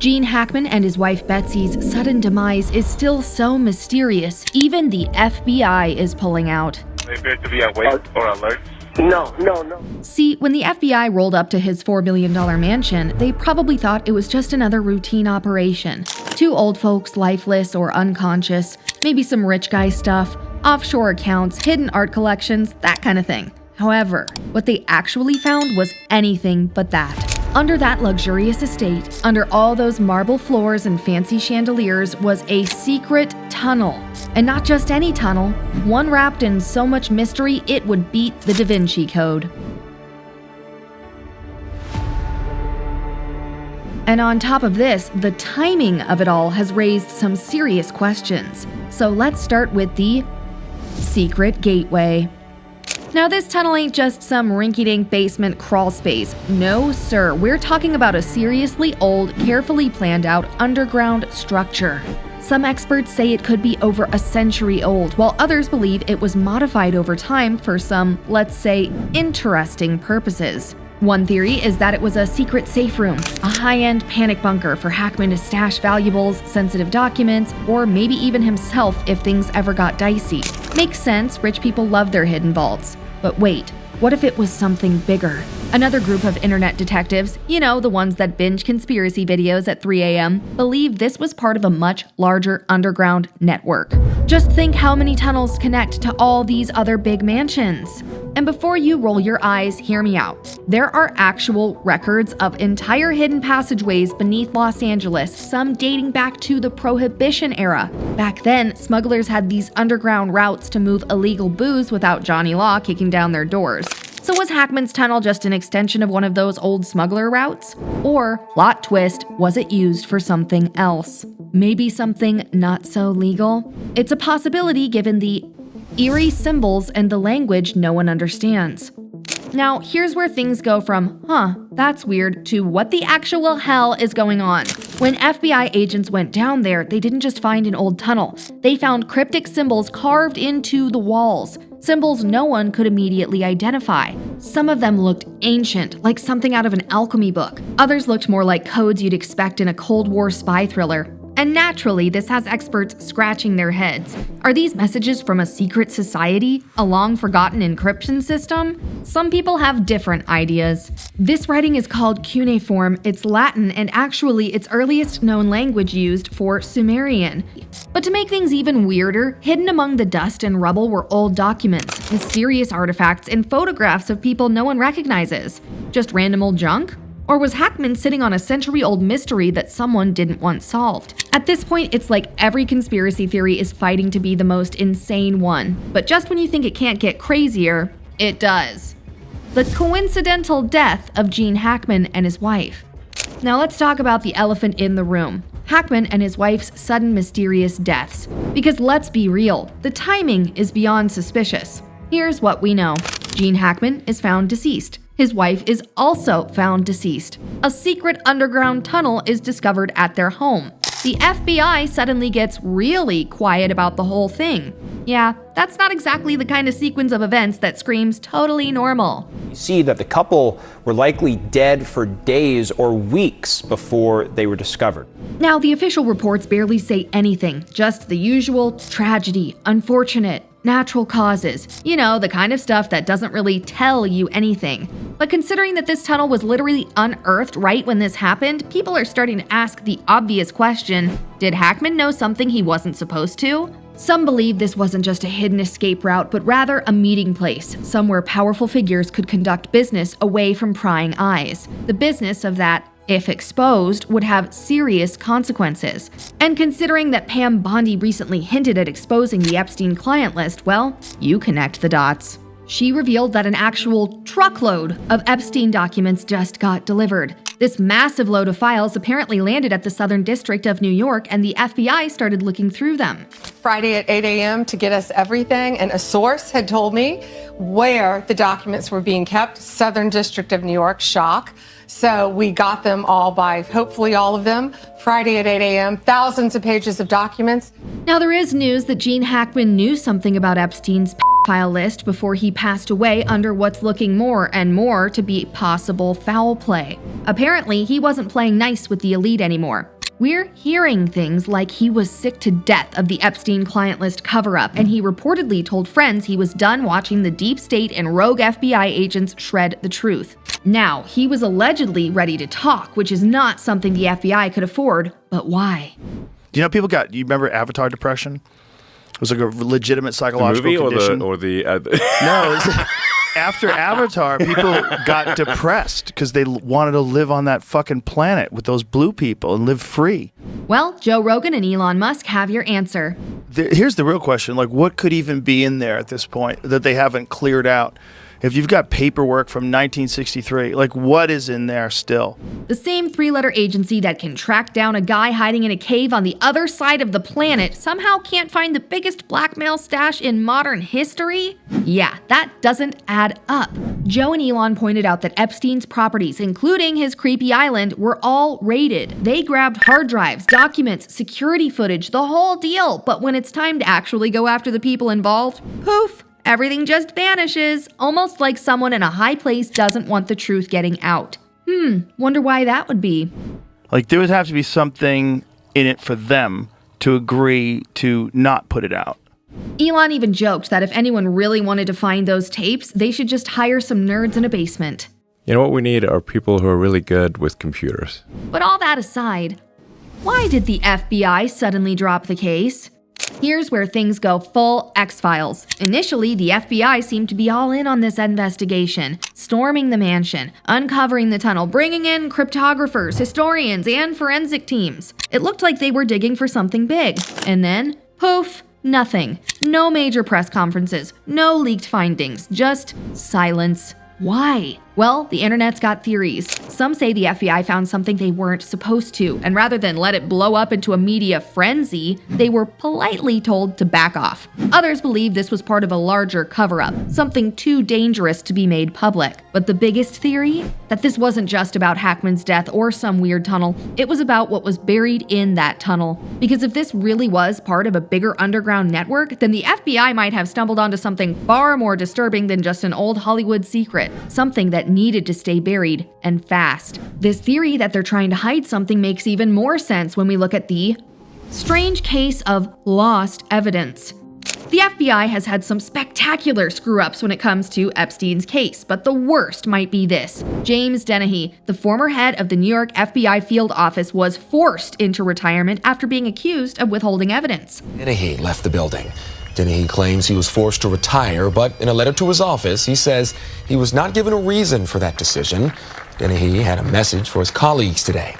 Gene Hackman and his wife Betsy's sudden demise is still so mysterious, even the FBI is pulling out. They appear to be awake or alert. No. See, when the FBI rolled up to his $4 million mansion, they probably thought it was just another routine operation. Two old folks lifeless or unconscious, maybe some rich guy stuff, offshore accounts, hidden art collections, that kind of thing. However, what they actually found was anything but that. Under that luxurious estate, under all those marble floors and fancy chandeliers, was a secret tunnel. And not just any tunnel, one wrapped in so much mystery it would beat the Da Vinci Code. And on top of this, the timing of it all has raised some serious questions. So let's start with the secret gateway. Now, this tunnel ain't just some rinky-dink basement crawl space. No, sir, we're talking about a seriously old, carefully planned out underground structure. Some experts say it could be over a century old, while others believe it was modified over time for some, let's say, interesting purposes. One theory is that it was a secret safe room, a high-end panic bunker for Hackman to stash valuables, sensitive documents, or maybe even himself if things ever got dicey. Makes sense, rich people love their hidden vaults. But wait, what if it was something bigger? Another group of internet detectives, you know, the ones that binge conspiracy videos at 3 a.m., believe this was part of a much larger underground network. Just think how many tunnels connect to all these other big mansions. And before you roll your eyes, hear me out. There are actual records of entire hidden passageways beneath Los Angeles, some dating back to the Prohibition era. Back then, smugglers had these underground routes to move illegal booze without Johnny Law kicking down their doors. So was Hackman's tunnel just an extension of one of those old smuggler routes? Or, plot twist, was it used for something else? Maybe something not so legal? It's a possibility given the eerie symbols and the language no one understands. Now, here's where things go from, that's weird, to what the actual hell is going on. When FBI agents went down there, they didn't just find an old tunnel. They found cryptic symbols carved into the walls. Symbols no one could immediately identify. Some of them looked ancient, like something out of an alchemy book. Others looked more like codes you'd expect in a Cold War spy thriller. And naturally, this has experts scratching their heads. Are these messages from a secret society? A long-forgotten encryption system? Some people have different ideas. This writing is called cuneiform. It's Latin and actually its earliest known language used for Sumerian. But to make things even weirder, hidden among the dust and rubble were old documents, mysterious artifacts, and photographs of people no one recognizes. Just random old junk? Or was Hackman sitting on a century-old mystery that someone didn't want solved? At this point, it's like every conspiracy theory is fighting to be the most insane one. But just when you think it can't get crazier, it does. The coincidental death of Gene Hackman and his wife. Now let's talk about the elephant in the room. Hackman and his wife's sudden mysterious deaths. Because let's be real, the timing is beyond suspicious. Here's what we know. Gene Hackman is found deceased. His wife is also found deceased. A secret underground tunnel is discovered at their home. The FBI suddenly gets really quiet about the whole thing. Yeah, that's not exactly the kind of sequence of events that screams totally normal. You see that the couple were likely dead for days or weeks before they were discovered. Now, the official reports barely say anything, just the usual tragedy, unfortunate, natural causes. You know, the kind of stuff that doesn't really tell you anything. But considering that this tunnel was literally unearthed right when this happened, people are starting to ask the obvious question, did Hackman know something he wasn't supposed to? Some believe this wasn't just a hidden escape route, but rather a meeting place, somewhere powerful figures could conduct business away from prying eyes. The business of that, if exposed, would have serious consequences. And considering that Pam Bondi recently hinted at exposing the Epstein client list, well, you connect the dots. She revealed that an actual truckload of Epstein documents just got delivered. This massive load of files apparently landed at the Southern District of New York, and the FBI started looking through them. Friday at 8 a.m. to get us everything, and a source had told me where the documents were being kept. Southern District of New York, shock. So we got them all by, hopefully all of them, Friday at 8 a.m., thousands of pages of documents. Now there is news that Gene Hackman knew something about Epstein's file list before he passed away under what's looking more and more to be possible foul play. Apparently, he wasn't playing nice with the elite anymore. We're hearing things like he was sick to death of the Epstein client list cover-up, and he reportedly told friends he was done watching the deep state and rogue FBI agents shred the truth. Now, he was allegedly ready to talk, which is not something the FBI could afford, but why? You know, you remember Avatar depression? It was like a legitimate psychological condition. Or the No, after Avatar, people got depressed because they wanted to live on that fucking planet with those blue people and live free. Well, Joe Rogan and Elon Musk have your answer. Here's the real question. Like, what could even be in there at this point that they haven't cleared out? If you've got paperwork from 1963, like, what is in there still? The same three-letter agency that can track down a guy hiding in a cave on the other side of the planet somehow can't find the biggest blackmail stash in modern history? Yeah, that doesn't add up. Joe and Elon pointed out that Epstein's properties, including his creepy island, were all raided. They grabbed hard drives, documents, security footage, the whole deal. But when it's time to actually go after the people involved, poof! Everything just vanishes, almost like someone in a high place doesn't want the truth getting out. Wonder why that would be. Like, there would have to be something in it for them to agree to not put it out. Elon even joked that if anyone really wanted to find those tapes, they should just hire some nerds in a basement. You know what we need are people who are really good with computers. But all that aside, why did the FBI suddenly drop the case? Here's where things go full X-Files. Initially, the FBI seemed to be all in on this investigation, storming the mansion, uncovering the tunnel, bringing in cryptographers, historians, and forensic teams. It looked like they were digging for something big. And then, poof, nothing. No major press conferences, no leaked findings, just silence. Why? Well, the internet's got theories. Some say the FBI found something they weren't supposed to, and rather than let it blow up into a media frenzy, they were politely told to back off. Others believe this was part of a larger cover-up, something too dangerous to be made public. But the biggest theory? That this wasn't just about Hackman's death or some weird tunnel, it was about what was buried in that tunnel. Because if this really was part of a bigger underground network, then the FBI might have stumbled onto something far more disturbing than just an old Hollywood secret, something that needed to stay buried, and fast. This theory that they're trying to hide something makes even more sense when we look at the strange case of lost evidence. The FBI has had some spectacular screw-ups when it comes to Epstein's case, but the worst might be this. James Dennehy, the former head of the New York FBI field office, was forced into retirement after being accused of withholding evidence. Dennehy left the building. Dennehy claims he was forced to retire, but in a letter to his office, he says he was not given a reason for that decision. Dennehy had a message for his colleagues today.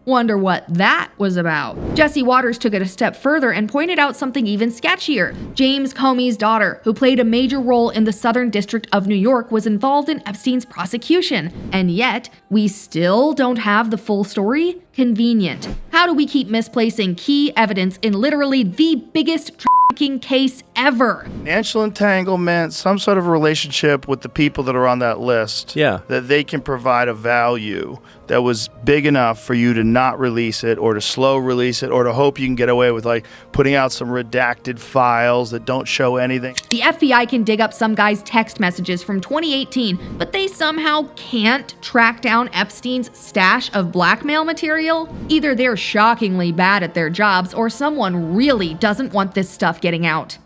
Wonder what that was about. Jesse Waters took it a step further and pointed out something even sketchier. James Comey's daughter, who played a major role in the Southern District of New York, was involved in Epstein's prosecution. And yet, we still don't have the full story? Convenient. How do we keep misplacing key evidence in literally the biggest trafficking case ever? Financial entanglement, some sort of relationship with the people that are on that list. Yeah. That they can provide a value that was big enough for you to not release it, or to slow release it, or to hope you can get away with, like, putting out some redacted files that don't show anything. The FBI can dig up some guy's text messages from 2018, but they somehow can't track down Epstein's stash of blackmail material? Either they're shockingly bad at their jobs, or someone really doesn't want this stuff getting out.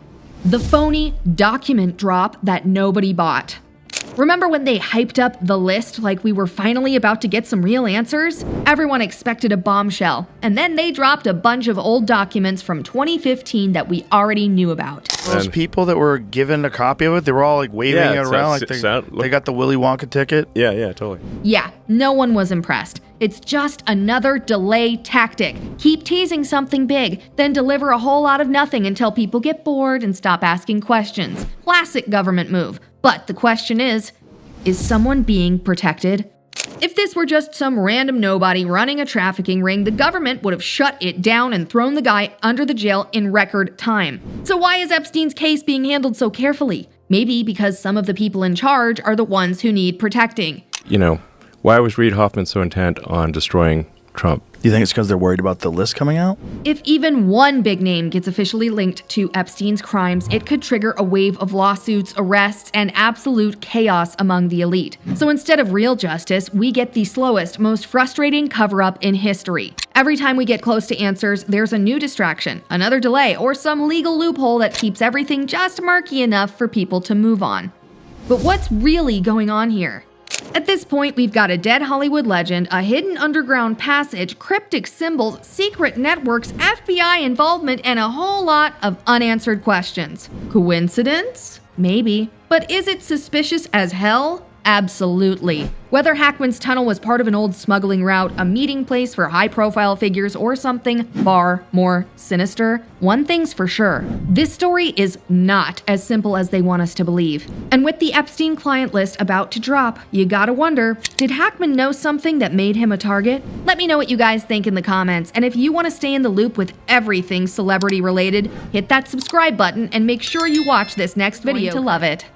The phony document drop that nobody bought. Remember when they hyped up the list like we were finally about to get some real answers? Everyone expected a bombshell, and then they dropped a bunch of old documents from 2015 that we already knew about. Those people that were given a copy of it, they were all like waving it around like they got the Willy Wonka ticket. Yeah, totally. Yeah, no one was impressed. It's just another delay tactic. Keep teasing something big, then deliver a whole lot of nothing until people get bored and stop asking questions. Classic government move. But the question is someone being protected? If this were just some random nobody running a trafficking ring, the government would have shut it down and thrown the guy under the jail in record time. So why is Epstein's case being handled so carefully? Maybe because some of the people in charge are the ones who need protecting. You know, why was Reid Hoffman so intent on destroying Trump? Do you think it's because they're worried about the list coming out? If even one big name gets officially linked to Epstein's crimes, it could trigger a wave of lawsuits, arrests, and absolute chaos among the elite. So instead of real justice, we get the slowest, most frustrating cover-up in history. Every time we get close to answers, there's a new distraction, another delay, or some legal loophole that keeps everything just murky enough for people to move on. But what's really going on here? At this point, we've got a dead Hollywood legend, a hidden underground passage, cryptic symbols, secret networks, FBI involvement, and a whole lot of unanswered questions. Coincidence? Maybe. But is it suspicious as hell? Absolutely. Whether Hackman's tunnel was part of an old smuggling route, a meeting place for high-profile figures, or something far more sinister, one thing's for sure. This story is not as simple as they want us to believe. And with the Epstein client list about to drop, you gotta wonder, did Hackman know something that made him a target? Let me know what you guys think in the comments, and if you want to stay in the loop with everything celebrity-related, hit that subscribe button and make sure you watch this next video to love it.